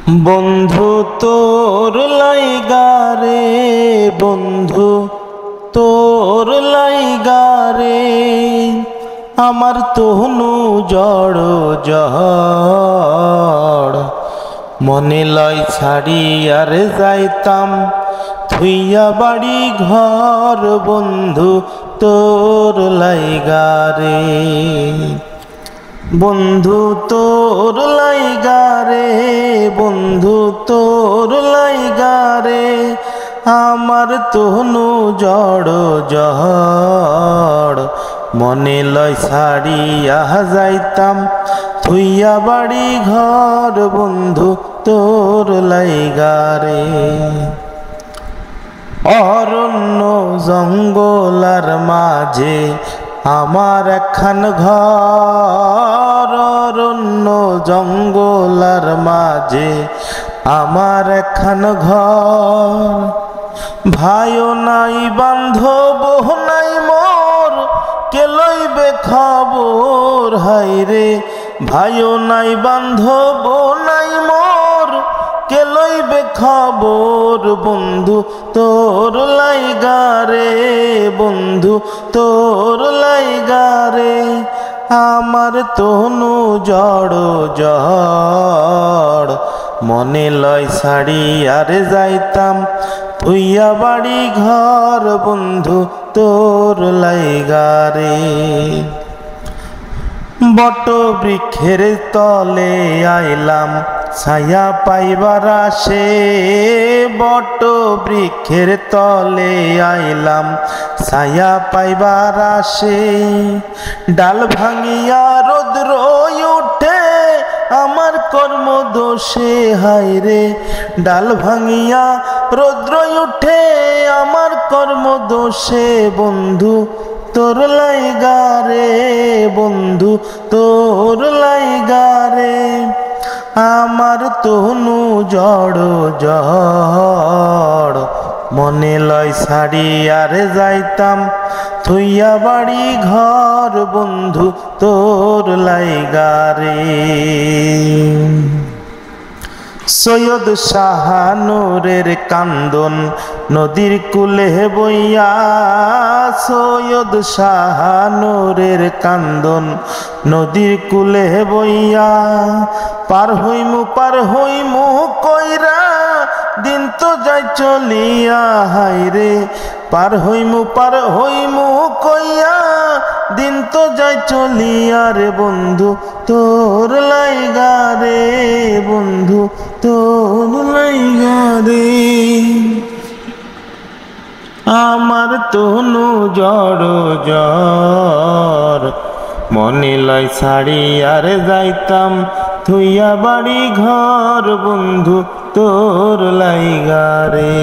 বন্ধু তোর লাইগারে, বন্ধু তোর লাইগারে, আমার তনু জড় জড়। মনে লয় ছাড়িয়ার যাইতাম থুইয়া বাড়ি ঘর, বন্ধু তোর লাইগারে। বন্ধু তোর লাইগারে, বন্ধু তোর লাইগারে, আমার তনু জড় জড়। মনে লয় ছাড়িয়া যাইতাম থুইয়া বাড়ি ঘর, বন্ধু তোর লাইগারে। অরণ্য জঙ্গলার মাঝে আমার একখান ঘর, অরণ্য জঙ্গলার মাঝে আমার একখান ঘর। ভাইও নাই বান্ধব নাই মোর, কে লইবে খবর হায়রে। ভাইও নাই বান্ধব নাই মোর, কে লইবে খবর, বন্ধু তোর লাইগারে, বন্ধু তোর লাইগারে, আমার তনু জড় জড়। মনে লয় ছাড়িয়ার যাইতাম থুইয়া বাড়ি ঘর, বন্ধু তোর লাইগারে। বট বৃক্ষের তলে আইলাম ছায়া পাইবার আসে, বট বৃক্ষের তলে আইলাম ছায়া পাইবার আসে। ডাল ভাঙিয়া রৌদ্র উঠে আমার কর্ম দোষে হায়রে। ডাল ভাঙিয়া রৌদ্র উঠে আমার কর্ম দোষে, বন্ধু তোর লাইগারে, বন্ধু তোর লাইগারে, আমার তনু জড় জড়। মনে লয় ছাড়িয়ার যাইতাম থুইয়া বাড়ি ঘর, বন্ধু তোর লাইগারে। সৈয়দ শাহানুরের কান্দন নদীর কুলে বইয়া, সৈয়দ শাহানুরের কান্দন নদীর কুলে বইয়া। পার হইমু কইরা দিন তো যাই চলিয়া হায়রে। পার হইমু কইয়া দিন তো যাই চলিয়া রে, বন্ধু তোর লাইগারে, বন্ধু তোর লাইগারে, আমার তনু জড় জড়। মনে লয় ছাড়িয়ার যাইতাম থুইয়া বাড়ি ঘর, বন্ধু তোর লাইগারে।